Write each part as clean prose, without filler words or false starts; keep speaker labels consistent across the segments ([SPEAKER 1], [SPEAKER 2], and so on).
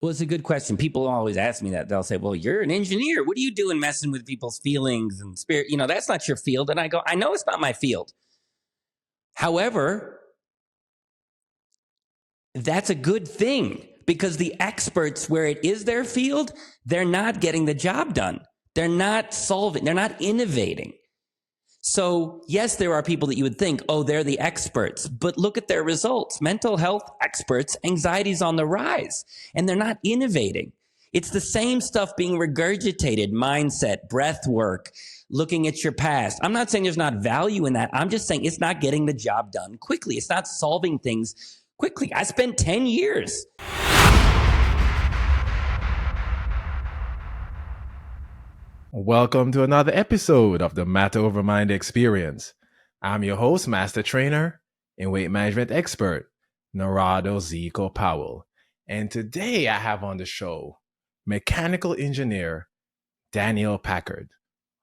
[SPEAKER 1] Well, it's a good question. People always ask me that. They'll say, well, you're an engineer. What are you doing messing with people's feelings and spirit? That's not your field. And I go, I know it's not my field. However, that's a good thing because the experts, where it is their field, they're not getting the job done. They're not solving. They're not innovating. So, yes, there are people that you would think, oh, they're the experts, but look at their results. Mental health experts, anxiety's on the rise, and they're not innovating. It's the same stuff being regurgitated, mindset, breath work, looking at your past. I'm not saying there's not value in that. I'm just saying it's not getting the job done quickly. It's not solving things quickly. I spent 10 years.
[SPEAKER 2] Welcome to another episode of the Matter Over Mind Experience. I'm your host, Master Trainer and Weight Management Expert, Narado Zeco Powell. And today I have on the show Mechanical Engineer Daniel Packard.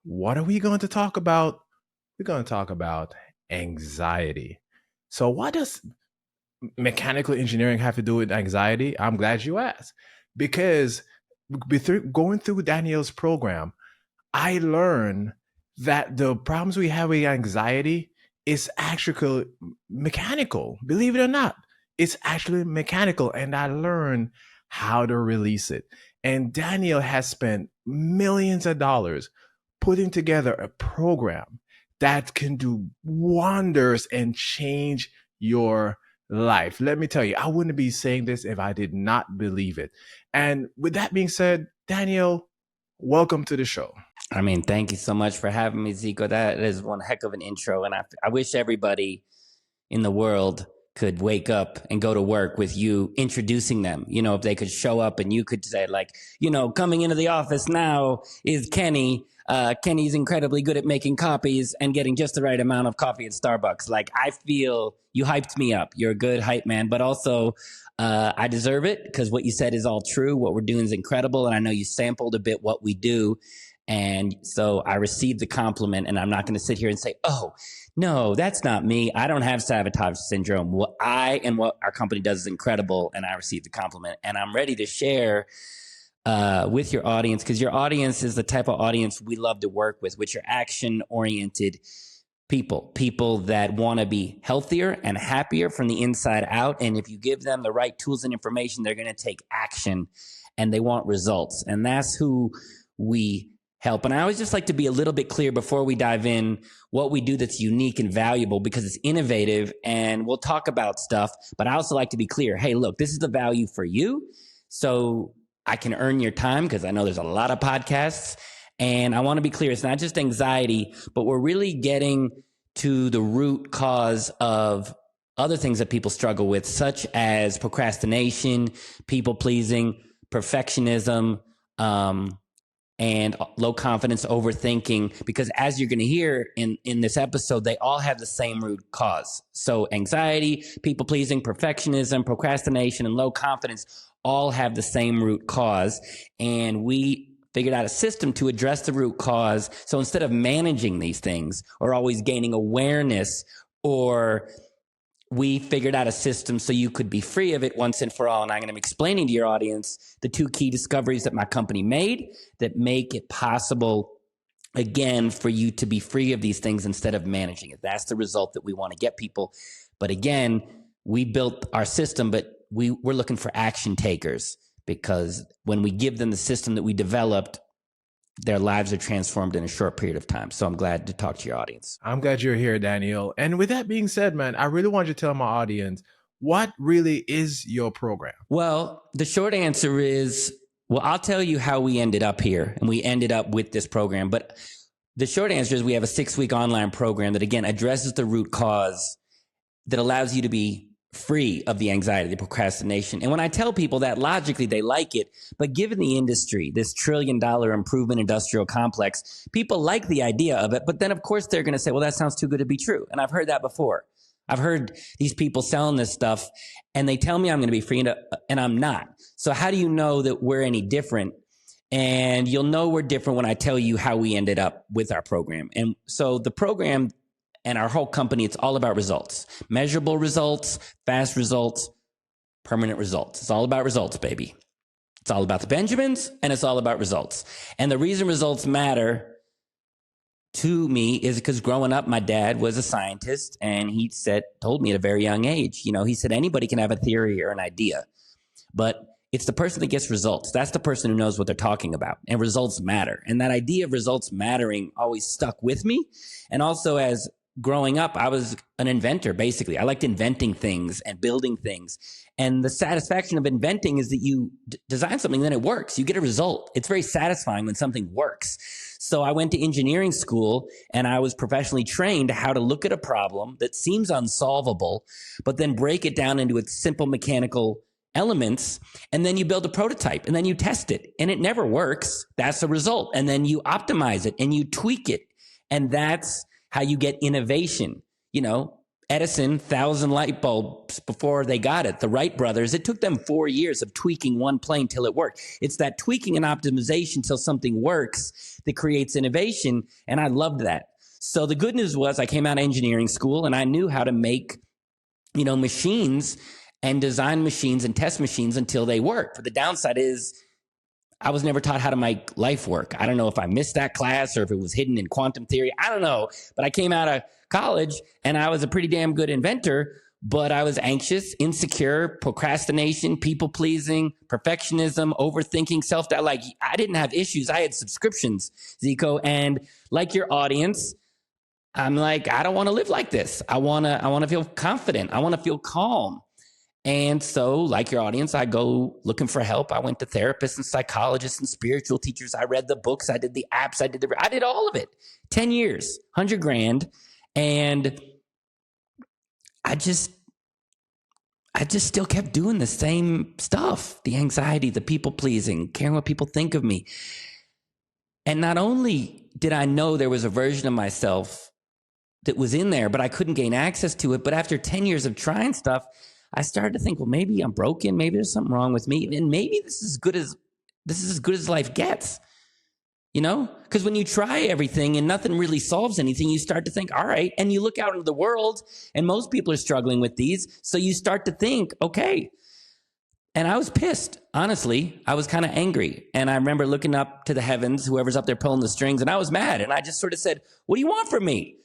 [SPEAKER 2] What are we going to talk about? We're going to talk about anxiety. So what does mechanical engineering have to do with anxiety? I'm glad you asked. Because going through Daniel's program, I learned that the problems we have with anxiety is actually mechanical. Believe it or not, it's actually mechanical. And I learned how to release it. And Daniel has spent millions of dollars putting together a program that can do wonders and change your life. Let me tell you, I wouldn't be saying this if I did not believe it. And with that being said, Daniel, welcome to the show.
[SPEAKER 1] I mean, thank you so much for having me, Zeco. That is one heck of an intro. And I wish everybody in the world could wake up and go to work with you introducing them. If they could show up and you could say, like, coming into the office now is Kenny. Kenny's incredibly good at making copies and getting just the right amount of coffee at Starbucks. Like, I feel you hyped me up. You're a good hype man, but also I deserve it because what you said is all true. What we're doing is incredible. And I know you sampled a bit what we do. And so I received the compliment, and I'm not going to sit here and say, oh, no, that's not me. I don't have sabotage syndrome. What our company does is incredible, and I received the compliment. And I'm ready to share with your audience, because your audience is the type of audience we love to work with, which are action-oriented people that want to be healthier and happier from the inside out. And if you give them the right tools and information, they're going to take action, and they want results. And that's who we help. And I always just like to be a little bit clear before we dive in what we do that's unique and valuable, because it's innovative, and we'll talk about stuff, but I also like to be clear. Hey, look, this is the value for you, so I can earn your time, because I know there's a lot of podcasts, and I want to be clear. It's not just anxiety, but we're really getting to the root cause of other things that people struggle with, such as procrastination, people pleasing, perfectionism, and low confidence, overthinking, because as you're going to hear in this episode, they all have the same root cause. So anxiety, people pleasing, perfectionism, procrastination, and low confidence all have the same root cause. And we figured out a system to address the root cause. So instead of managing these things or always gaining awareness, we figured out a system so you could be free of it once and for all. And I'm going to be explaining to your audience the two key discoveries that my company made that make it possible, again, for you to be free of these things instead of managing it. That's the result that we want to get people. But again, we built our system, but we're looking for action takers, because when we give them the system that we developed, their lives are transformed in a short period of time. So I'm glad to talk to your audience.
[SPEAKER 2] I'm glad you're here, Daniel. And with that being said, man, I really want you to tell my audience, what really is your program?
[SPEAKER 1] Well, the short answer is, I'll tell you how we ended up here, and we ended up with this program. But the short answer is we have a 6-week online program that, again, addresses the root cause, that allows you to be free of the anxiety, the procrastination. And when I tell people that, logically they like it, but given the industry, this $1 trillion improvement industrial complex, people like the idea of it, but then of course they're going to say, well, that sounds too good to be true. And I've heard that before. I've heard these people selling this stuff, and they tell me I'm going to be free, and I'm not. So how do you know that we're any different? And you'll know we're different when I tell you how we ended up with our program. And so the program and our whole company, it's all about results. Measurable results, fast results, permanent results. It's all about results, baby. It's all about the Benjamins, and it's all about results. And the reason results matter to me is because growing up, my dad was a scientist, and he told me at a very young age, he said anybody can have a theory or an idea, but it's the person that gets results. That's the person who knows what they're talking about, and results matter. And that idea of results mattering always stuck with me. And also, as growing up, I was an inventor, basically. I liked inventing things and building things. And the satisfaction of inventing is that you design something, then it works. You get a result. It's very satisfying when something works. So I went to engineering school, and I was professionally trained how to look at a problem that seems unsolvable, but then break it down into its simple mechanical elements, and then you build a prototype, and then you test it, and it never works. That's the result. And then you optimize it, and you tweak it, and that's how you get innovation. Edison, 1,000 light bulbs before they got it. The Wright brothers, it took them 4 years of tweaking one plane till it worked. It's that tweaking and optimization till something works that creates innovation, and I loved that. So the good news was I came out of engineering school, and I knew how to make, machines and design machines and test machines until they worked. But the downside is I was never taught how to make life work. I don't know if I missed that class or if it was hidden in quantum theory. I don't know. But I came out of college, and I was a pretty damn good inventor, but I was anxious, insecure, procrastination, people-pleasing, perfectionism, overthinking, self-doubt. Like, I didn't have issues. I had subscriptions, Zeco. And like your audience, I'm like, I don't want to live like this. I want to feel confident. I want to feel calm. And so, like your audience, I go looking for help. I went to therapists and psychologists and spiritual teachers. I read the books. I did the apps. I did all of it. 10 years, 100 grand. And I just still kept doing the same stuff. The anxiety, the people pleasing, caring what people think of me. And not only did I know there was a version of myself that was in there, but I couldn't gain access to it. But after 10 years of trying stuff, I started to think, well, maybe I'm broken. Maybe there's something wrong with me. And maybe this is as good as life gets, because when you try everything and nothing really solves anything, you start to think, all right. And you look out into the world, and most people are struggling with these. So you start to think, okay. And I was pissed. Honestly, I was kind of angry. And I remember looking up to the heavens, whoever's up there pulling the strings, and I was mad. And I just sort of said, what do you want from me?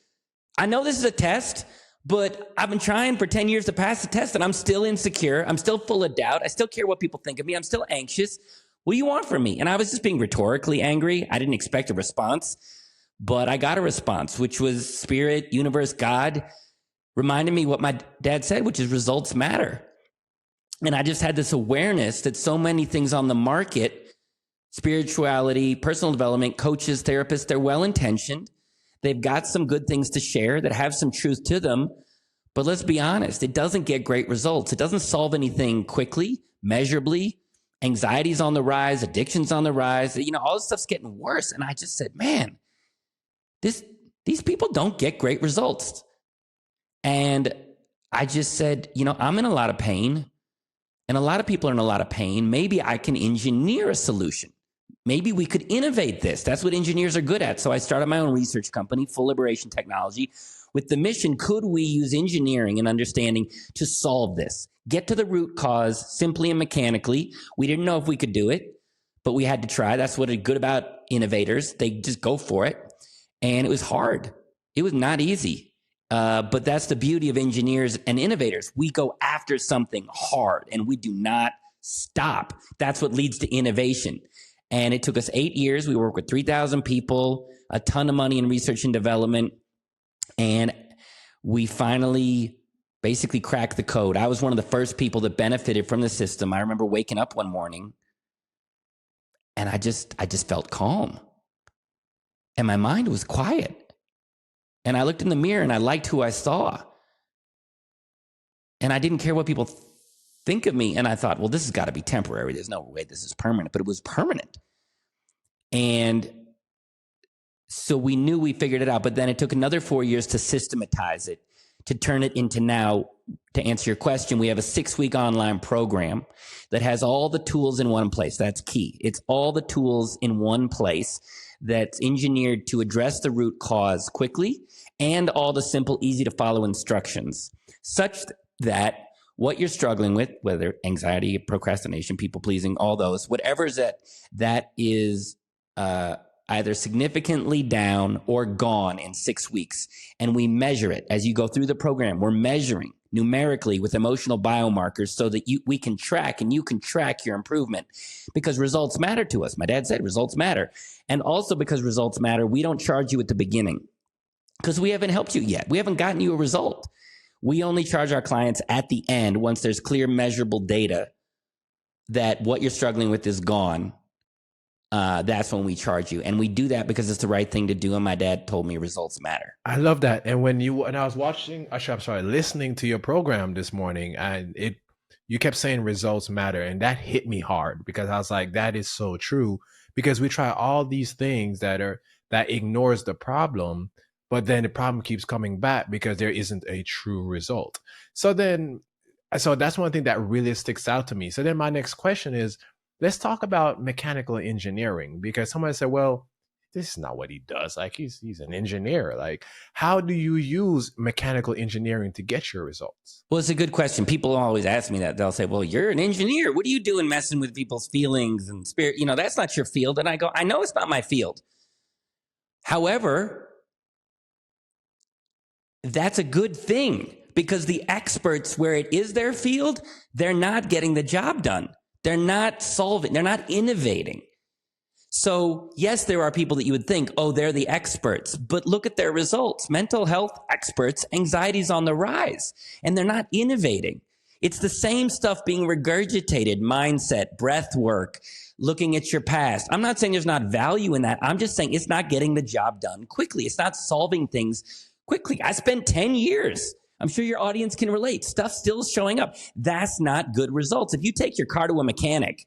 [SPEAKER 1] I know this is a test, but I've been trying for 10 years to pass the test, and I'm still insecure. I'm still full of doubt. I still care what people think of me. I'm still anxious. What do you want from me? And I was just being rhetorically angry. I didn't expect a response, but I got a response, which was Spirit, Universe, God, reminded me what my dad said, which is results matter. And I just had this awareness that so many things on the market, spirituality, personal development, coaches, therapists, they're well-intentioned. They've got some good things to share that have some truth to them. But let's be honest, it doesn't get great results. It doesn't solve anything quickly, measurably. Anxiety's on the rise, addiction's on the rise. All this stuff's getting worse. And I just said, man, these people don't get great results. And I just said, I'm in a lot of pain, and a lot of people are in a lot of pain. Maybe I can engineer a solution. Maybe we could innovate this. That's what engineers are good at. So I started my own research company, Full Liberation Technology, with the mission, could we use engineering and understanding to solve this? Get to the root cause simply and mechanically. We didn't know if we could do it, but we had to try. That's what is good about innovators. They just go for it. And it was hard. It was not easy. But that's the beauty of engineers and innovators. We go after something hard, and we do not stop. That's what leads to innovation. And it took us 8 years. We worked with 3,000 people, a ton of money in research and development. And we finally basically cracked the code. I was one of the first people that benefited from the system. I remember waking up one morning, and I just felt calm. And my mind was quiet. And I looked in the mirror, and I liked who I saw. And I didn't care what people think of me. And I thought, well, this has got to be temporary. There's no way this is permanent. But it was permanent. And so we knew we figured it out. But then it took another 4 years to systematize it, to turn it into now, to answer your question, we have a 6-week online program that has all the tools in one place. That's key. It's all the tools in one place that's engineered to address the root cause quickly, and all the simple, easy to follow instructions, such that what you're struggling with, whether anxiety, procrastination, people pleasing, all those, whatever is that is either significantly down or gone in 6 weeks. And we measure it as you go through the program. We're measuring numerically with emotional biomarkers so that we can track and you can track your improvement, because results matter to us. My dad said results matter. And also because results matter, we don't charge you at the beginning because we haven't helped you yet. We haven't gotten you a result. We only charge our clients at the end once there's clear measurable data that what you're struggling with is gone. That's when we charge you. And we do that because it's the right thing to do. And my dad told me results matter.
[SPEAKER 2] I love that. And when I was listening to your program this morning, and you kept saying results matter. And that hit me hard because I was like, that is so true, because we try all these things that ignores the problem, but then the problem keeps coming back because there isn't a true result. So that's one thing that really sticks out to me. So then my next question is, let's talk about mechanical engineering, because someone said, well, this is not what he does. Like he's an engineer. Like, how do you use mechanical engineering to get your results?
[SPEAKER 1] Well, it's a good question. People always ask me that. They'll say, well, you're an engineer. What are you doing messing with people's feelings and spirit? That's not your field. And I go, I know it's not my field. However, that's a good thing, because the experts, where it is their field, they're not getting the job done. They're not solving. They're not innovating. So yes, there are people that you would think, oh, they're the experts, but look at their results. Mental health experts, anxiety's on the rise, and they're not innovating. It's the same stuff being regurgitated: mindset, breath work, looking at your past. I'm not saying there's not value in that. I'm just saying it's not getting the job done quickly. It's not solving things quickly. I spent 10 years. I'm sure your audience can relate. Stuff still is showing up. That's not good results. If you take your car to a mechanic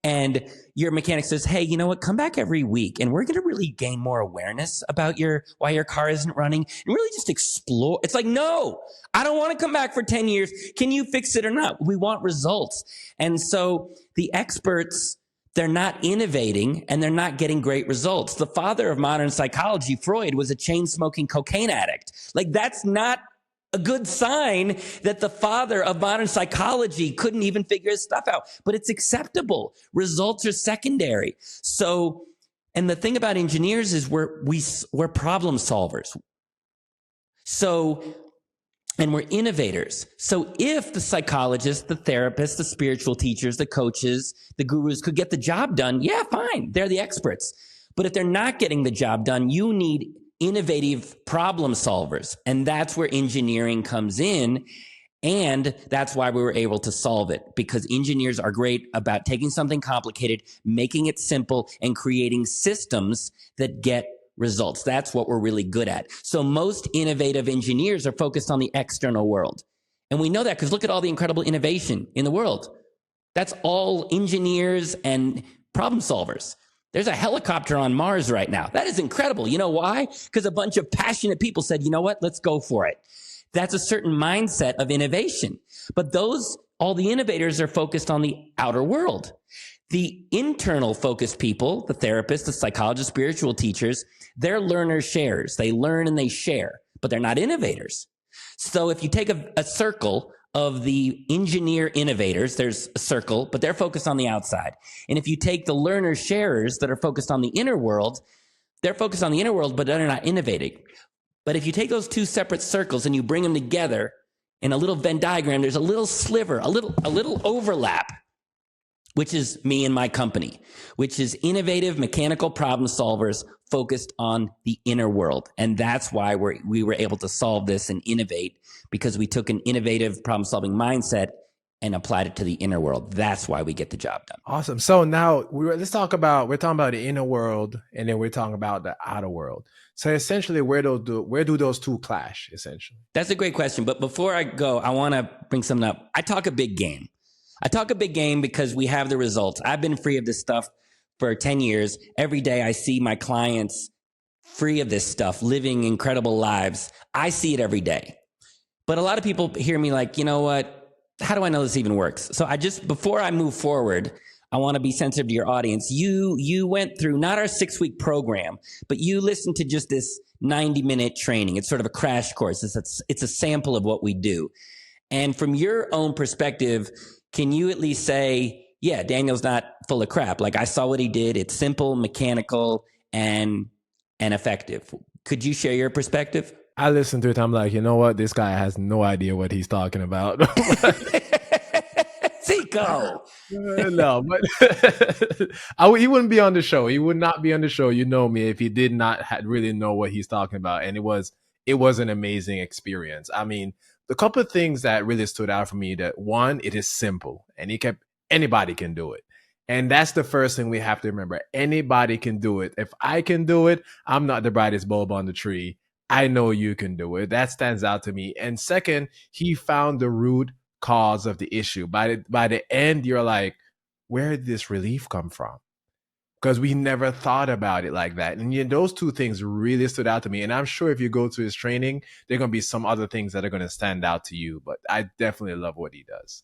[SPEAKER 1] and your mechanic says, hey, you know what, come back every week and we're going to really gain more awareness about why your car isn't running and really just explore. It's like, no, I don't want to come back for 10 years. Can you fix it or not? We want results. And so the experts, they're not innovating and they're not getting great results. The father of modern psychology, Freud, was a chain-smoking cocaine addict. Like, that's not a good sign that the father of modern psychology couldn't even figure his stuff out, but it's acceptable. Results are secondary. So, and the thing about engineers is we're problem solvers. So, and we're innovators. So if the psychologists, the therapists, the spiritual teachers, the coaches, the gurus could get the job done, yeah, fine. They're the experts. But if they're not getting the job done, you need innovative problem solvers. And that's where engineering comes in. And that's why we were able to solve it, because engineers are great about taking something complicated, making it simple, and creating systems that get results. That's what we're really good at. So most innovative engineers are focused on the external world. And we know that because look at all the incredible innovation in the world. That's all engineers and problem solvers. There's a helicopter on Mars right now. That is incredible. You know why? Because a bunch of passionate people said, you know what? Let's go for it. That's a certain mindset of innovation. But all the innovators are focused on the outer world. The internal focused people, the therapists, the psychologists, spiritual teachers, they're learner sharers. They learn and they share, but they're not innovators. So if you take a circle of the engineer innovators, there's a circle, but they're focused on the outside. And if you take the learner sharers that are focused on the inner world, they're focused on the inner world, but they're not innovating. But if you take those two separate circles and you bring them together in a little Venn diagram, there's a little sliver, a little overlap, which is me and my company, which is innovative mechanical problem solvers focused on the inner world. And that's why we were able to solve this and innovate, because we took an innovative problem solving mindset and applied it to the inner world. That's why we get the job done.
[SPEAKER 2] Awesome. So now we're talking about the inner world, and then we're talking about the outer world. So essentially, where do those two clash, essentially?
[SPEAKER 1] That's a great question. But before I go, I want to bring something up. I talk a big game. Because we have the results. I've been free of this stuff for 10 years. Every day I see my clients free of this stuff, living incredible lives. I see it every day. But a lot of people hear me like, you know what? How do I know this even works? So before I move forward, I want to be sensitive to your audience. You went through not our 6-week program, but you listened to just this 90-minute training. It's sort of a crash course. It's a sample of what we do. And from your own perspective, can you at least say, yeah, Daniel's not full of crap. Like, I saw what he did. It's simple, mechanical, and effective. Could you share your perspective?
[SPEAKER 2] I listened to it. I'm like, you know what? This guy has no idea what he's talking about.
[SPEAKER 1] Zeco.
[SPEAKER 2] No, but he wouldn't be on the show. He would not be on the show. You know me, if he did not really know what he's talking about. And it was an amazing experience. I mean, the couple of things that really stood out for me, that one, it is simple, and anybody can do it. And that's the first thing we have to remember. Anybody can do it. If I can do it, I'm not the brightest bulb on the tree. I know you can do it. That stands out to me. And second, he found the root cause of the issue. By the end, you're like, where did this relief come from? Because we never thought about it like that. And those two things really stood out to me. And I'm sure if you go to his training, there are going to be some other things that are going to stand out to you. But I definitely love what he does.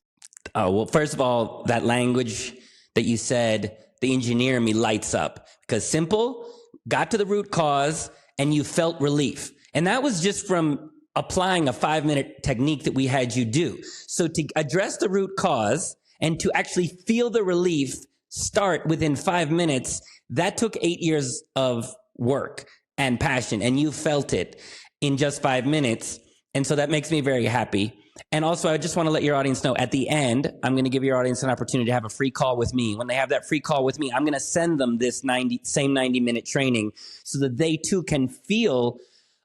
[SPEAKER 1] Oh, well, first of all, that language that you said, the engineer in me lights up, because simple, got to the root cause, and you felt relief. And that was just from applying a 5-minute technique that we had you do. So to address the root cause and to actually feel the relief start within 5 minutes, that took 8 years of work and passion, and you felt it in just 5 minutes. And so that makes me very happy. And also, I just want to let your audience know, at the end, I'm going to give your audience an opportunity to have a free call with me. When they have that free call with me, I'm going to send them this same 90-minute training so that they too can feel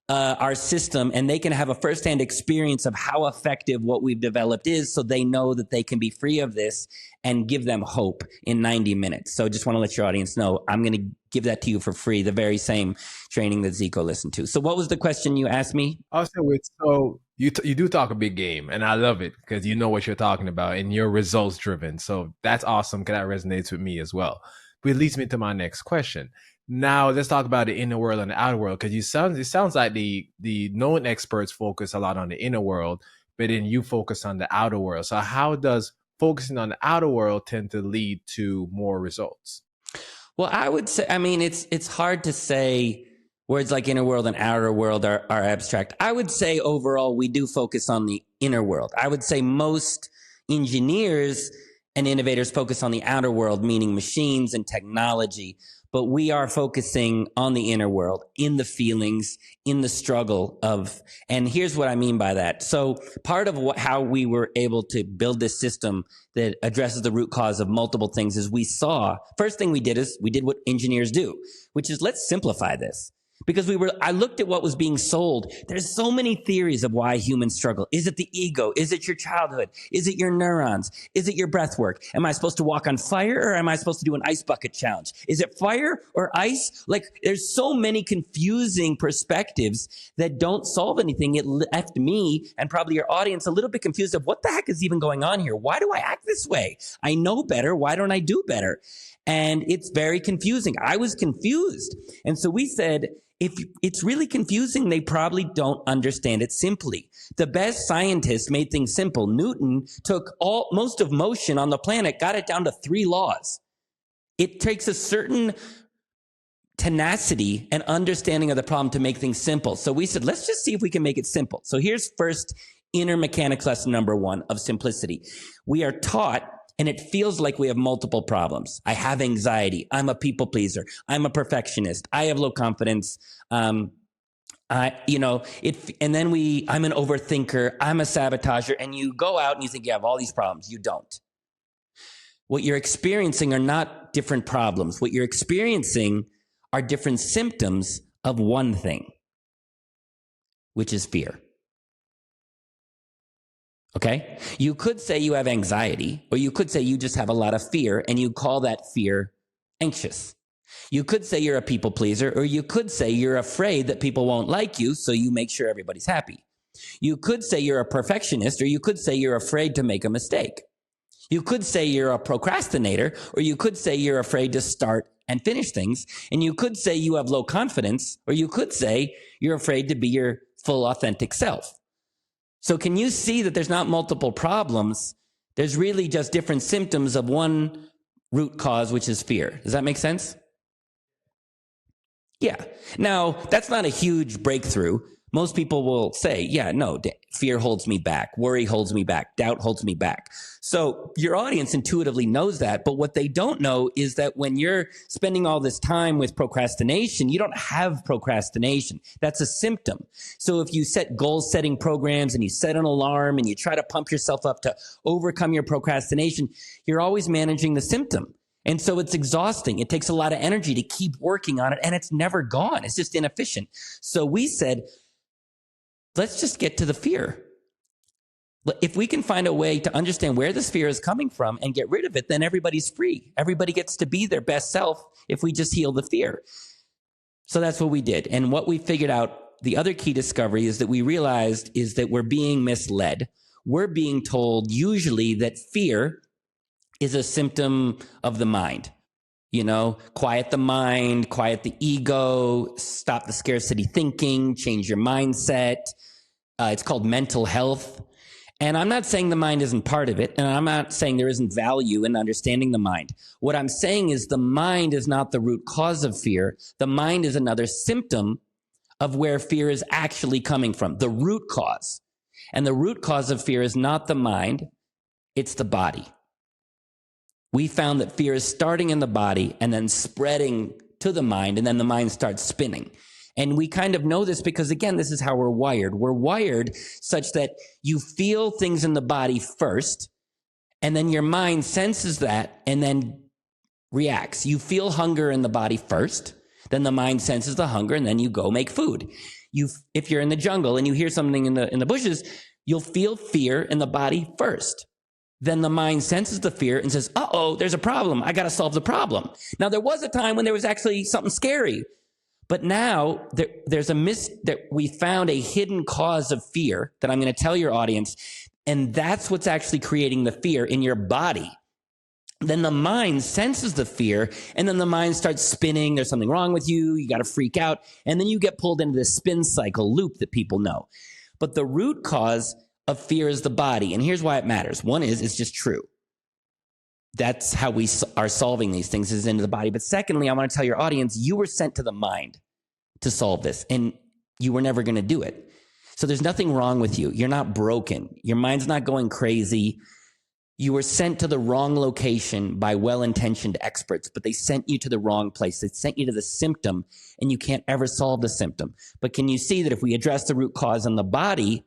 [SPEAKER 1] our system, and they can have a firsthand experience of how effective what we've developed is, so they know that they can be free of this and give them hope in 90 minutes. So just want to let your audience know, I'm going to give that to you for free, the very same training that Zeco listened to. So what was the question you asked me?
[SPEAKER 2] So you do talk a big game, and I love it because you know what you're talking about and you're results driven. So that's awesome, because that resonates with me as well. But it leads me to my next question. Now let's talk about the inner world and the outer world, because it sounds like the known experts focus a lot on the inner world, but then you focus on the outer world. So how does focusing on the outer world tend to lead to more results?
[SPEAKER 1] Well, I would say, I mean, it's hard to say. Words like inner world and outer world are abstract. I would say overall we do focus on the inner world. I would say most engineers and innovators focus on the outer world, meaning machines and technology. But we are focusing on the inner world, in the feelings, in the struggle of, and here's what I mean by that. So part of how we were able to build this system that addresses the root cause of multiple things is first thing we did is we did what engineers do, which is, let's simplify this. Because I looked at what was being sold. There's so many theories of why humans struggle. Is it the ego? Is it your childhood? Is it your neurons? Is it your breath work? Am I supposed to walk on fire, or am I supposed to do an ice bucket challenge? Is it fire or ice? Like, there's so many confusing perspectives that don't solve anything. It left me and probably your audience a little bit confused of what the heck is even going on here? Why do I act this way? I know better. Why don't I do better? And it's very confusing. I was confused. And so we said, if it's really confusing, they probably don't understand it simply. The best scientists made things simple. Newton took most of motion on the planet, got it down to 3 laws. It takes a certain tenacity and understanding of the problem to make things simple. So we said, let's just see if we can make it simple. So here's first inner mechanics lesson number 1 of simplicity. We are taught, and it feels like we have multiple problems. I have anxiety. I'm a people pleaser. I'm a perfectionist. I have low confidence. I'm an overthinker. I'm a sabotager. And you go out and you think you have all these problems. You don't. What you're experiencing are not different problems. What you're experiencing are different symptoms of one thing, which is fear. Okay? You could say you have anxiety, or you could say you just have a lot of fear, and you call that fear anxious. You could say you're a people pleaser, or you could say you're afraid that people won't like you, so you make sure everybody's happy. You could say you're a perfectionist, or you could say you're afraid to make a mistake. You could say you're a procrastinator, or you could say you're afraid to start and finish things. And you could say you have low confidence, or you could say you're afraid to be your full authentic self. So can you see that there's not multiple problems? There's really just different symptoms of one root cause, which is fear. Does that make sense? Yeah. Now, that's not a huge breakthrough, Most people will say, yeah, no, fear holds me back. Worry holds me back. Doubt holds me back. So your audience intuitively knows that. But what they don't know is that when you're spending all this time with procrastination, you don't have procrastination. That's a symptom. So if you set goal setting programs and you set an alarm and you try to pump yourself up to overcome your procrastination, you're always managing the symptom. And so it's exhausting. It takes a lot of energy to keep working on it, and it's never gone. It's just inefficient. So we said, let's just get to the fear. If we can find a way to understand where this fear is coming from and get rid of it, then everybody's free. Everybody gets to be their best self if we just heal the fear. So that's what we did. And what we figured out, the other key discovery is that we realized is that we're being misled. We're being told usually that fear is a symptom of the mind. You know, quiet the mind, quiet the ego, stop the scarcity thinking, change your mindset. It's called mental health. And I'm not saying the mind isn't part of it, and I'm not saying there isn't value in understanding the mind. What I'm saying is the mind is not the root cause of fear. The mind is another symptom of where fear is actually coming from, the root cause. And the root cause of fear is not the mind, it's the body. We found that fear is starting in the body and then spreading to the mind, and then the mind starts spinning. And we kind of know this because, again, this is how we're wired. We're wired such that you feel things in the body first, and then your mind senses that and then reacts. You feel hunger in the body first, then the mind senses the hunger, and then you go make food. If you're in the jungle and you hear something in the bushes, you'll feel fear in the body first. Then the mind senses the fear and says, uh-oh, there's a problem. I got to solve the problem. Now, there was a time when there was actually something scary. But now there's that we found a hidden cause of fear that I'm going to tell your audience. And that's what's actually creating the fear in your body. Then the mind senses the fear, and then the mind starts spinning. There's something wrong with you. You got to freak out. And then you get pulled into this spin cycle loop that people know. But the root cause of fear is the body. And here's why it matters. One is, it's just true. That's how we are solving these things, is into the body. But secondly, I want to tell your audience, you were sent to the mind to solve this, and you were never going to do it. So there's nothing wrong with you. You're not broken. Your mind's not going crazy. You were sent to the wrong location by well-intentioned experts, but they sent you to the wrong place. They sent you to the symptom, and you can't ever solve the symptom. But can you see that if we address the root cause in the body,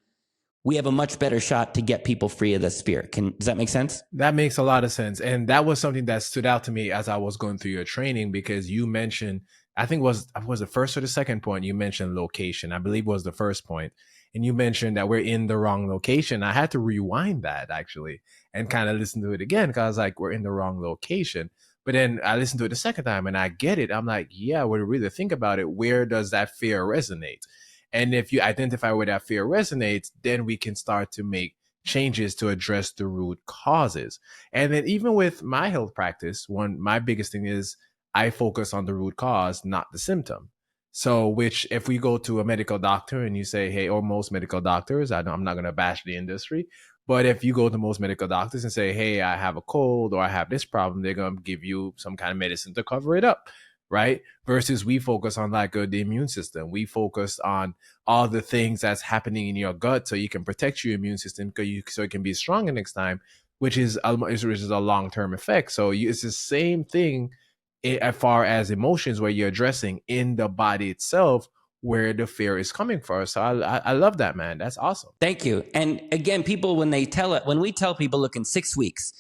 [SPEAKER 1] we have a much better shot to get people free of this fear. Does that make sense?
[SPEAKER 2] That makes a lot of sense. And that was something that stood out to me as I was going through your training, because you mentioned, I think was the first or the second point, you mentioned location. I believe was the first point. And you mentioned that we're in the wrong location. I had to rewind that actually and kind of listen to it again, because I was like, we're in the wrong location. But then I listened to it the second time and I get it. I'm like, yeah, when you really think about it, where does that fear resonate? And if you identify where that fear resonates, then we can start to make changes to address the root causes. And then even with my health practice, my biggest thing is I focus on the root cause, not the symptom. So which if we go to a medical doctor and you say, hey, or most medical doctors, I'm not going to bash the industry, but if you go to most medical doctors and say, hey, I have a cold or I have this problem, they're going to give you some kind of medicine to cover it up. Right? Versus we focus on like the immune system. We focus on all the things that's happening in your gut so you can protect your immune system so it can be stronger next time, which is a long-term effect. So it's the same thing as far as emotions, where you're addressing in the body itself where the fear is coming from. So I love that, man. That's awesome.
[SPEAKER 1] Thank you. And again, people, when we tell people, look, in 6 weeks,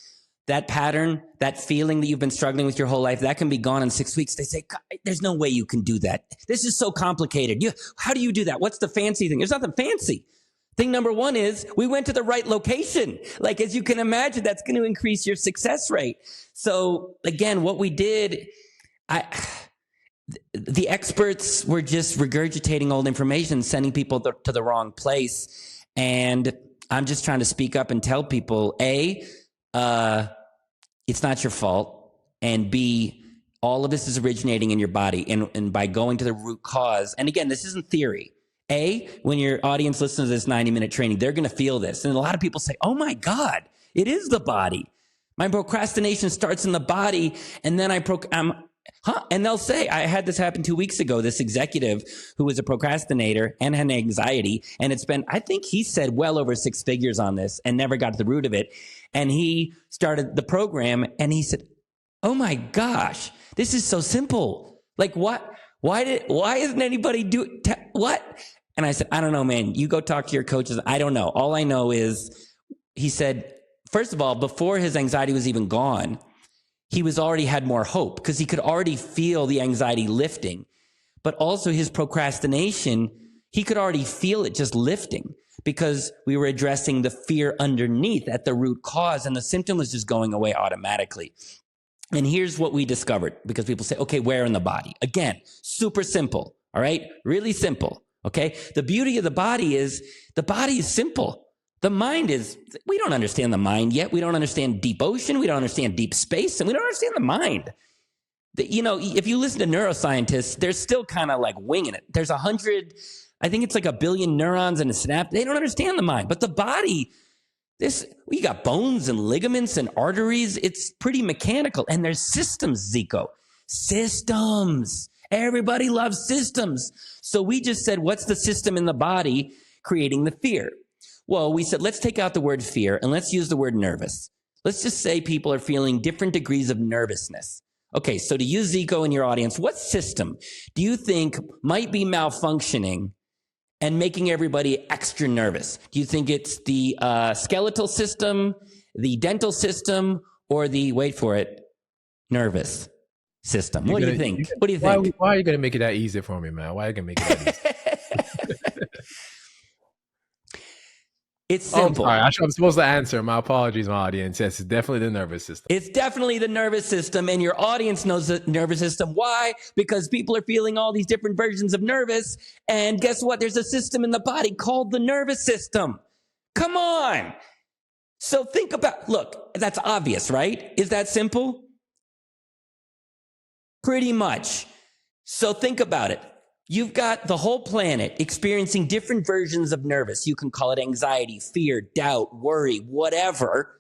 [SPEAKER 1] that pattern, that feeling that you've been struggling with your whole life, that can be gone in 6 weeks. They say, there's no way you can do that. This is so complicated. How do you do that? What's the fancy thing? There's nothing fancy. Thing number one is we went to the right location. Like, as you can imagine, that's going to increase your success rate. So again, what we did, the experts were just regurgitating old information, sending people to the wrong place. And I'm just trying to speak up and tell people, it's not your fault. And B, all of this is originating in your body. And by going to the root cause, and again, this isn't theory. When your audience listens to this 90-minute training, they're going to feel this. And a lot of people say, oh my God, it is the body. My procrastination starts in the body. And then And they'll say, I had this happen 2 weeks ago, this executive who was a procrastinator and had anxiety. And it's been, I think he said well over 6 figures on this and never got to the root of it. And he started the program and he said, oh my gosh, this is so simple. Like what? Why isn't anybody what? And I said, I don't know, man. You go talk to your coaches. I don't know. All I know is he said, first of all, before his anxiety was even gone, he was already had more hope because he could already feel the anxiety lifting. But also his procrastination, he could already feel it just lifting because we were addressing the fear underneath at the root cause, and the symptom was just going away automatically. And here's what we discovered, because people say, okay, where in the body? Again, super simple, all right? Really simple, okay? The beauty of the body is simple. The mind is, we don't understand the mind yet. We don't understand deep ocean. We don't understand deep space, and we don't understand the mind. If you listen to neuroscientists, they're still kind of like winging it. There's 100, I think it's like 1 billion neurons in a synapse. They don't understand the mind, but the body, we got bones and ligaments and arteries. It's pretty mechanical. And there's systems, Zeco. Systems. Everybody loves systems. So we just said, what's the system in the body creating the fear? Well, we said, let's take out the word fear and let's use the word nervous. Let's just say people are feeling different degrees of nervousness. Okay, so to use Zeco in your audience, what system do you think might be malfunctioning and making everybody extra nervous? Do you think it's the skeletal system, the dental system, or the, wait for it, nervous system? What do you think? What do you think?
[SPEAKER 2] Why are you going to make it that easy for me, man? Why are you going to make it that easy?
[SPEAKER 1] It's simple.
[SPEAKER 2] Oh, I'm supposed to answer. My apologies, my audience. Yes, it's definitely the nervous system.
[SPEAKER 1] It's definitely the nervous system, and your audience knows the nervous system. Why? Because people are feeling all these different versions of nervous, and guess what? There's a system in the body called the nervous system. Come on. So look, that's obvious, right? Is that simple? Pretty much. So think about it. You've got the whole planet experiencing different versions of nervous. You can call it anxiety, fear, doubt, worry, whatever.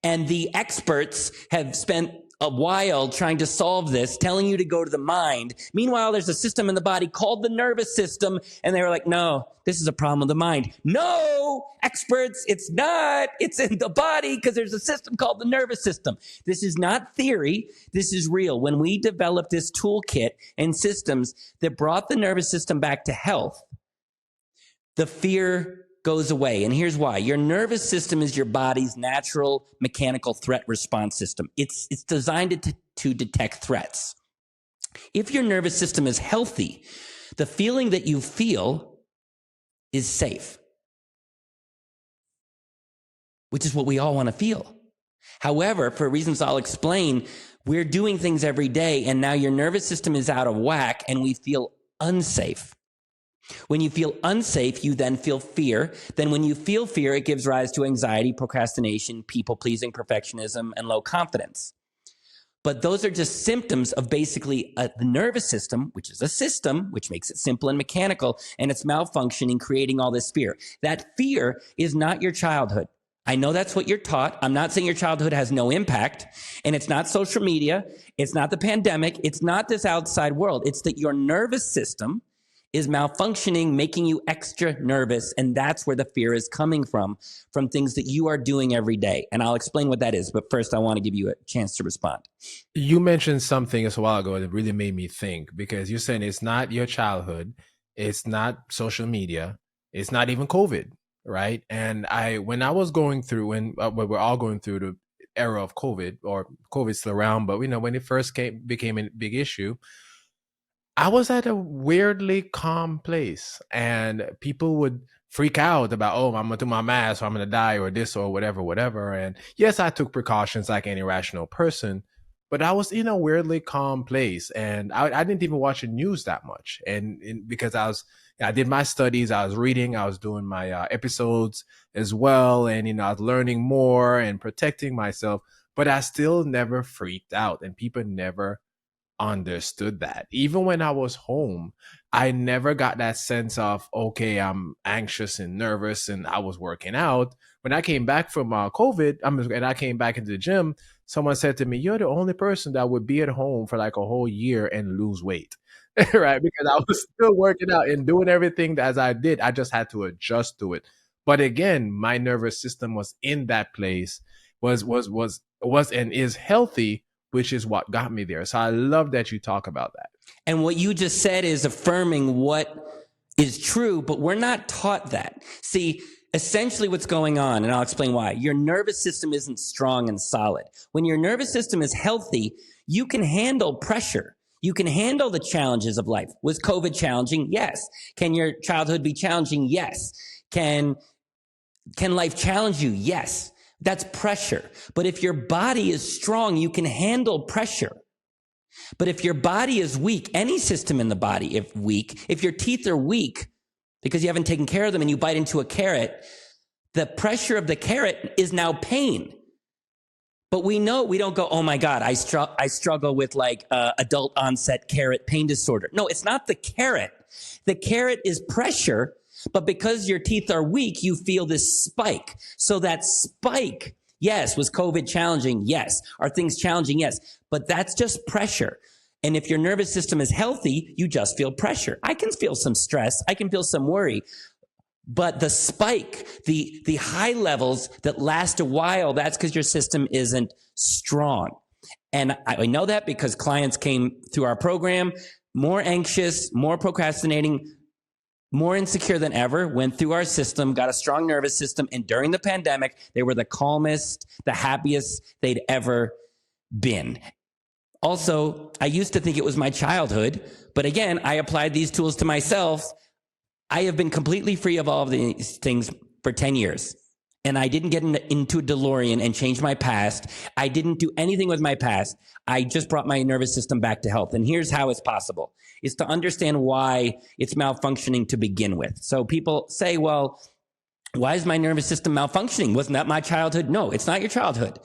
[SPEAKER 1] And the experts have spent a while trying to solve this, telling you to go to the mind. Meanwhile, there's a system in the body called the nervous system. And they were like, no, this is a problem of the mind. No, experts, it's not. It's in the body because there's a system called the nervous system. This is not theory. This is real. When we developed this toolkit and systems that brought the nervous system back to health, the fear goes away. And here's why. Your nervous system is your body's natural mechanical threat response system. It's designed to detect threats. If your nervous system is healthy, the feeling that you feel is safe, which is what we all want to feel. However, for reasons I'll explain, we're doing things every day, and now your nervous system is out of whack, and we feel unsafe. When you feel unsafe, you then feel fear. Then when you feel fear, it gives rise to anxiety, procrastination, people-pleasing, perfectionism, and low confidence. But those are just symptoms of basically the nervous system, which is a system, which makes it simple and mechanical, and it's malfunctioning, creating all this fear. That fear is not your childhood. I know that's what you're taught. I'm not saying your childhood has no impact, and it's not social media. It's not the pandemic. It's not this outside world. It's that your nervous system is malfunctioning, making you extra nervous, and that's where the fear is coming from things that you are doing every day. And I'll explain what that is, but first I want to give you a chance to respond.
[SPEAKER 2] You mentioned something a while ago that really made me think, because you're saying it's not your childhood, it's not social media, it's not even COVID, right? And when I was going through, when we're all going through the era of COVID, or COVID's still around, but when it first became a big issue, I was at a weirdly calm place, and people would freak out about, oh, I'm going to do my mask, or I'm going to die, or this, or whatever. And yes, I took precautions like any rational person, but I was in a weirdly calm place, and I didn't even watch the news that much. And because I did my studies, I was reading, I was doing my episodes as well. And, I was learning more and protecting myself, but I still never freaked out, and people never understood that. Even when I was home, I never got that sense of, okay, I'm anxious and nervous and I was working out. When I came back from COVID, and I came back into the gym, someone said to me, you're the only person that would be at home for like a whole year and lose weight. Right? Because I was still working out and doing everything as I did. I just had to adjust to it. But again, my nervous system was in that place, was and is healthy, which is what got me there. So I love that you talk about that.
[SPEAKER 1] And what you just said is affirming what is true, but we're not taught that. See, essentially what's going on, and I'll explain why. Your nervous system isn't strong and solid. When your nervous system is healthy, you can handle pressure. You can handle the challenges of life. Was COVID challenging? Yes. Can your childhood be challenging? Yes. Can life challenge you? Yes. That's pressure. But if your body is strong, you can handle pressure. But if your body is weak, any system in the body, if your teeth are weak because you haven't taken care of them and you bite into a carrot, the pressure of the carrot is now pain. But we don't go, oh my God, I struggle with like adult onset carrot pain disorder. No, it's not the carrot. The carrot is pressure, but because your teeth are weak, you feel this spike. So that spike, yes, was COVID challenging? Yes. Are things challenging? Yes. But that's just pressure. And if your nervous system is healthy, you just feel pressure. I can feel some stress. I can feel some worry. But the spike, the high levels that last a while, that's because your system isn't strong. And I know that because clients came through our program more anxious, more procrastinating, more insecure than ever, went through our system, got a strong nervous system, and during the pandemic, they were the calmest, the happiest they'd ever been. Also, I used to think it was my childhood, but again, I applied these tools to myself. I have been completely free of all of these things for 10 years. And I didn't get into a DeLorean and change my past. I didn't do anything with my past. I just brought my nervous system back to health. And here's how it's possible. It's to understand why it's malfunctioning to begin with. So people say, well, why is my nervous system malfunctioning? Wasn't that my childhood? No, it's not your childhood.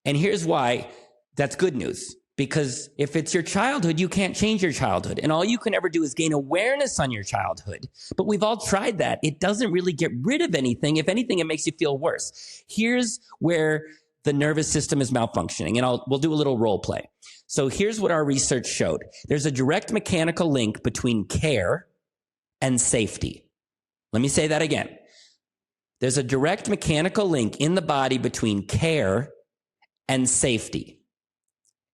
[SPEAKER 1] And here's why that's good news. Because if it's your childhood, you can't change your childhood. And all you can ever do is gain awareness on your childhood. But we've all tried that. It doesn't really get rid of anything. If anything, it makes you feel worse. Here's where the nervous system is malfunctioning. And we'll do a little role play. So here's what our research showed. There's a direct mechanical link between care and safety. Let me say that again. There's a direct mechanical link in the body between care and safety.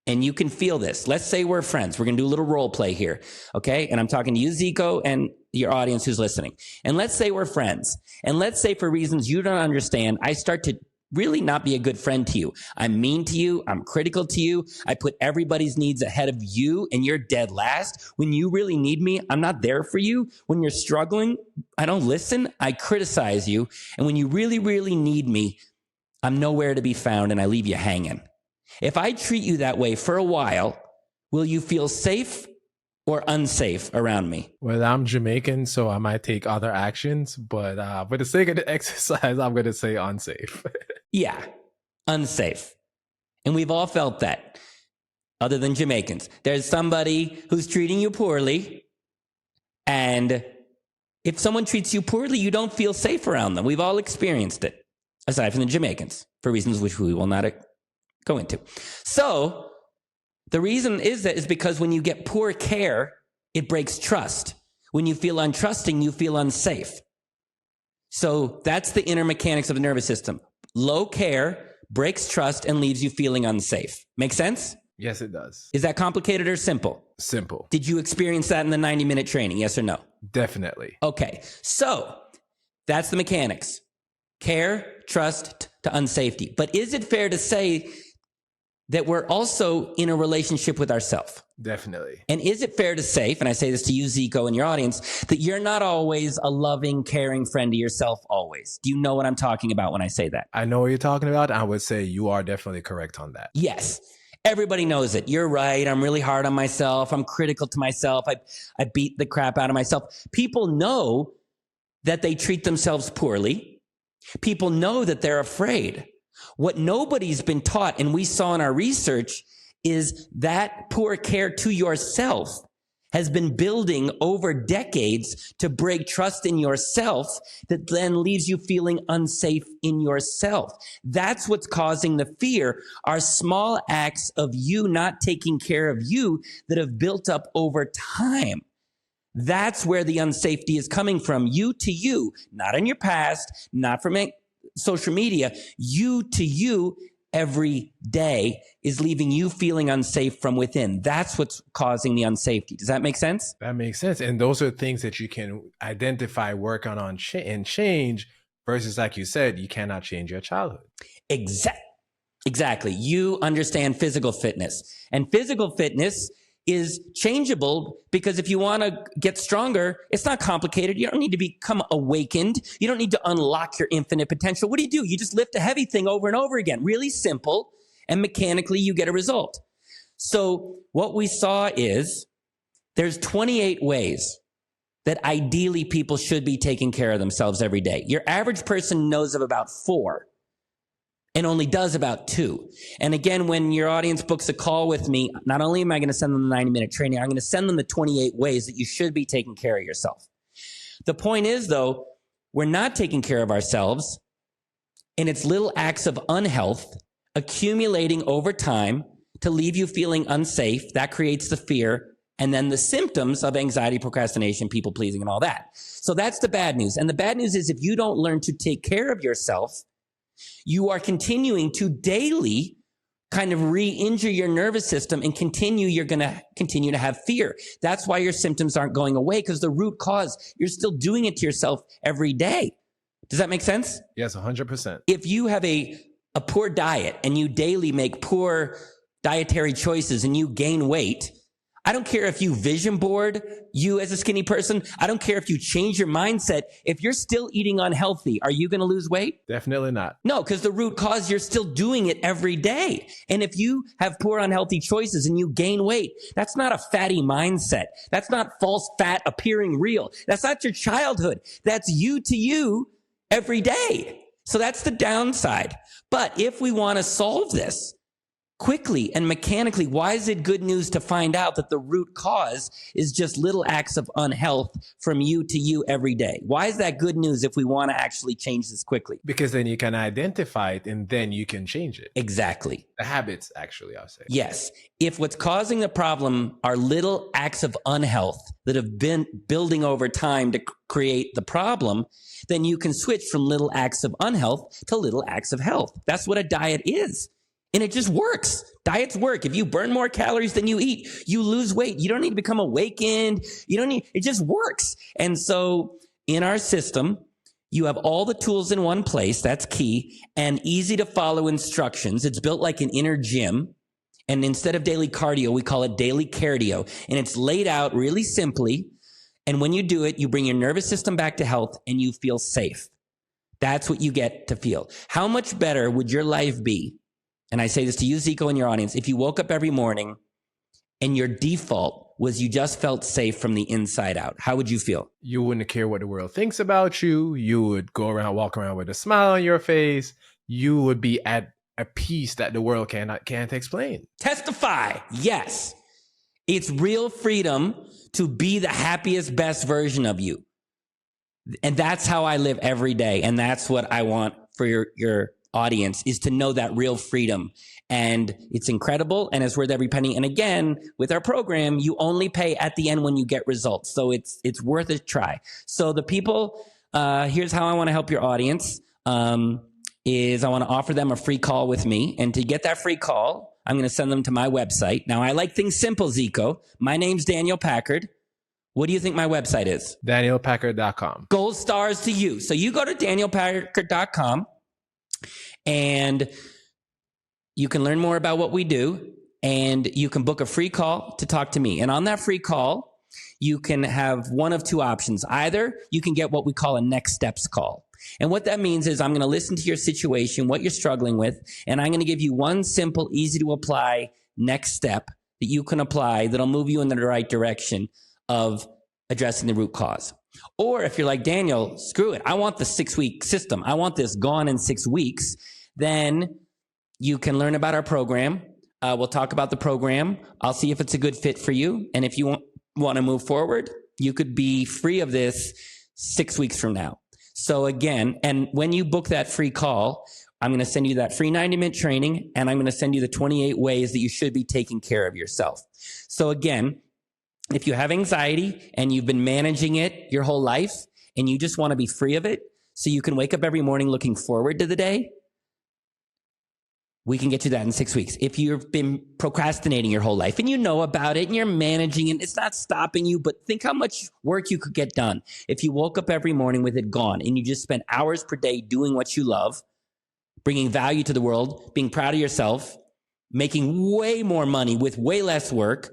[SPEAKER 1] And you can feel this. Let's say we're friends. We're going to do a little role play here, okay? And I'm talking to you, Zeco, and your audience who's listening. And let's say we're friends. And let's say for reasons you don't understand, I start to really not be a good friend to you. I'm mean to you. I'm critical to you. I put everybody's needs ahead of you, and you're dead last. When you really need me, I'm not there for you. When you're struggling, I don't listen. I criticize you. And when you really, really need me, I'm nowhere to be found, and I leave you hanging. If I treat you that way for a while, will you feel safe or unsafe around me?
[SPEAKER 2] Well, I'm Jamaican, so I might take other actions, but for the sake of the exercise, I'm going to say unsafe.
[SPEAKER 1] Yeah, unsafe. And we've all felt that, other than Jamaicans. There's somebody who's treating you poorly, and if someone treats you poorly, you don't feel safe around them. We've all experienced it, aside from the Jamaicans, for reasons which we will not go into. So the reason is because when you get poor care, it breaks trust. When you feel untrusting, you feel unsafe. So that's the inner mechanics of the nervous system. Low care breaks trust and leaves you feeling unsafe. Make sense?
[SPEAKER 2] Yes, it does.
[SPEAKER 1] Is that complicated or simple?
[SPEAKER 2] Simple.
[SPEAKER 1] Did you experience that in the 90-minute training? Yes or no?
[SPEAKER 2] Definitely.
[SPEAKER 1] Okay. So that's the mechanics. Care, trust to unsafety. But is it fair to say that we're also in a relationship with ourselves?
[SPEAKER 2] Definitely.
[SPEAKER 1] And is it fair to say, and I say this to you, Zeco, and your audience, that you're not always a loving, caring friend to yourself always? Do you know what I'm talking about when I say that?
[SPEAKER 2] I know what you're talking about. I would say you are definitely correct on that.
[SPEAKER 1] Yes. Everybody knows it. You're right. I'm really hard on myself. I'm critical to myself. I beat the crap out of myself. People know that they treat themselves poorly. People know that they're afraid. What nobody's been taught, and we saw in our research, is that poor care to yourself has been building over decades to break trust in yourself that then leaves you feeling unsafe in yourself. That's what's causing the fear, are small acts of you not taking care of you that have built up over time. That's where the unsafety is coming from, you to you, not in your past, not from social media, you to you every day is leaving you feeling unsafe from within. That's what's causing the unsafety. Does that make sense?
[SPEAKER 2] That makes sense. And those are things that you can identify, work on and change versus, like you said, you cannot change your childhood.
[SPEAKER 1] Exactly. You understand physical fitness, and physical fitness is changeable, because if you want to get stronger, it's not complicated. You don't need to become awakened. You don't need to unlock your infinite potential. What do? You just lift a heavy thing over and over again. Really simple, and mechanically you get a result. So what we saw is there's 28 ways that ideally people should be taking care of themselves every day. Your average person knows of about 4 and only does about 2. And again, when your audience books a call with me, not only am I going to send them the 90-minute training, I'm going to send them the 28 ways that you should be taking care of yourself. The point is, though, we're not taking care of ourselves, and it's little acts of unhealth accumulating over time to leave you feeling unsafe. That creates the fear, and then the symptoms of anxiety, procrastination, people pleasing, and all that. So that's the bad news. And the bad news is, if you don't learn to take care of yourself, you are continuing to daily kind of re-injure your nervous system, and you're going to continue to have fear. That's why your symptoms aren't going away, because the root cause, you're still doing it to yourself every day. Does that make sense?
[SPEAKER 2] Yes, 100%.
[SPEAKER 1] If you have a poor diet and you daily make poor dietary choices and you gain weight, I don't care if you vision board, you as a skinny person. I don't care if you change your mindset. If you're still eating unhealthy, are you going to lose weight?
[SPEAKER 2] Definitely not.
[SPEAKER 1] No, because the root cause, you're still doing it every day. And if you have poor unhealthy choices and you gain weight, that's not a fatty mindset. That's not false fat appearing real. That's not your childhood. That's you to you every day. So that's the downside. But if we want to solve this quickly and mechanically, why is it good news to find out that the root cause is just little acts of unhealth from you to you every day? Why is that good news if we want to actually change this quickly?
[SPEAKER 2] Because then you can identify it and then you can change it.
[SPEAKER 1] Exactly.
[SPEAKER 2] The habits, actually, I'll say.
[SPEAKER 1] Yes. If what's causing the problem are little acts of unhealth that have been building over time to create the problem, then you can switch from little acts of unhealth to little acts of health. That's what a diet is. And it just works. Diets work. If you burn more calories than you eat, you lose weight. You don't need to become awakened. It just works. And so in our system, you have all the tools in one place. That's key. And easy to follow instructions. It's built like an inner gym. And instead of daily cardio, we call it daily cardio. And it's laid out really simply. And when you do it, you bring your nervous system back to health and you feel safe. That's what you get to feel. How much better would your life be? And I say this to you, Zeco, and your audience, if you woke up every morning and your default was you just felt safe from the inside out, how would you feel?
[SPEAKER 2] You wouldn't care what the world thinks about you. You would walk around with a smile on your face. You would be at a peace that the world can't explain.
[SPEAKER 1] Testify. Yes. It's real freedom to be the happiest, best version of you. And that's how I live every day. And that's what I want for your audience, is to know that real freedom. And it's incredible, and it's worth every penny. And again, with our program, you only pay at the end when you get results. So it's worth a try. So the people, here's how I want to help your audience, is I want to offer them a free call with me. And to get that free call, I'm going to send them to my website. Now, I like things simple, Zeco. My name's Daniel Packard. What do you think my website is?
[SPEAKER 2] DanielPackard.com.
[SPEAKER 1] Gold stars to you. So you go to DanielPackard.com. And you can learn more about what we do, and you can book a free call to talk to me. And on that free call, you can have one of 2 options. Either you can get what we call a next steps call. And what that means is I'm going to listen to your situation, what you're struggling with, and I'm going to give you one simple, easy to apply next step that you can apply that'll move you in the right direction of addressing the root cause. Or if you're like, Daniel, screw it, I want the 6-week system, I want this gone in 6 weeks, then you can learn about our program. We'll talk about the program. I'll see if it's a good fit for you. And if you want to move forward, you could be free of this 6 weeks from now. So again, and when you book that free call, I'm going to send you that free 90-minute training, and I'm going to send you the 28 ways that you should be taking care of yourself. So again, if you have anxiety and you've been managing it your whole life and you just want to be free of it so you can wake up every morning looking forward to the day, we can get you that in 6 weeks. If you've been procrastinating your whole life and you know about it and you're managing it, it's not stopping you, but think how much work you could get done if you woke up every morning with it gone and you just spent hours per day doing what you love, bringing value to the world, being proud of yourself, making way more money with way less work.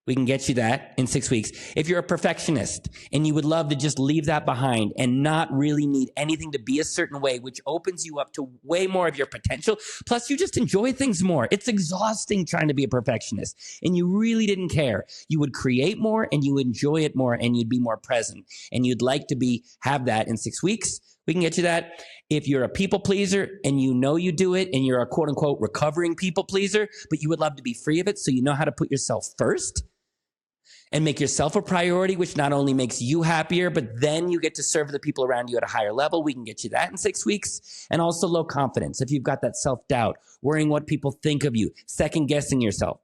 [SPEAKER 1] We can get you that in 6 weeks. If you're a perfectionist and you would love to just leave that behind and not really need anything to be a certain way, which opens you up to way more of your potential. Plus, you just enjoy things more. It's exhausting trying to be a perfectionist and you really didn't care. You would create more and you would enjoy it more and you'd be more present and you'd like to have that in 6 weeks. We can get you that. If you're a people pleaser and you know you do it and you're a quote unquote recovering people pleaser, but you would love to be free of it so you know how to put yourself first and make yourself a priority, which not only makes you happier, but then you get to serve the people around you at a higher level. We can get you that in 6 weeks. And also low confidence. If you've got that self-doubt, worrying what people think of you, second guessing yourself.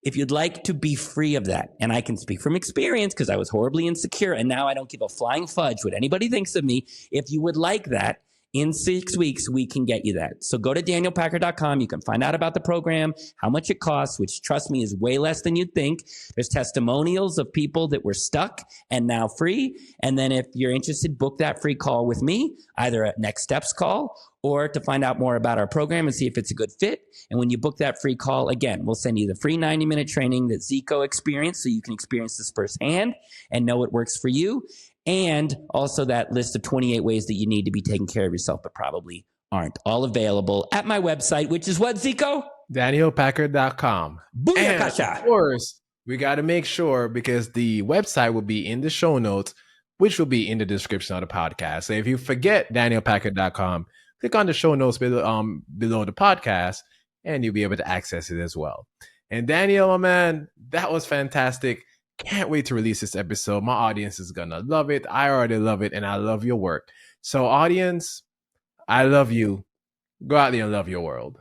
[SPEAKER 1] If you'd like to be free of that, and I can speak from experience because I was horribly insecure and now I don't give a flying fudge what anybody thinks of me. If you would like that, in 6 weeks, we can get you that. So go to danielpackard.com. You can find out about the program, how much it costs, which trust me is way less than you'd think. There's testimonials of people that were stuck and now free. And then if you're interested, book that free call with me, either a next steps call or to find out more about our program and see if it's a good fit. And when you book that free call, again, we'll send you the free 90-minute training that Zeco experienced so you can experience this firsthand and know it works for you. And also that list of 28 ways that you need to be taking care of yourself, but probably aren't. All available at my website, which is what, Zeco?
[SPEAKER 2] DanielPackard.com. And of course, we got to make sure because the website will be in the show notes, which will be in the description of the podcast. So if you forget DanielPackard.com, click on the show notes below the podcast, and you'll be able to access it as well. And Daniel, my man, that was fantastic. Can't wait to release this episode. My audience is going to love it. I already love it, and I love your work. So, audience, I love you. Go out there and love your world.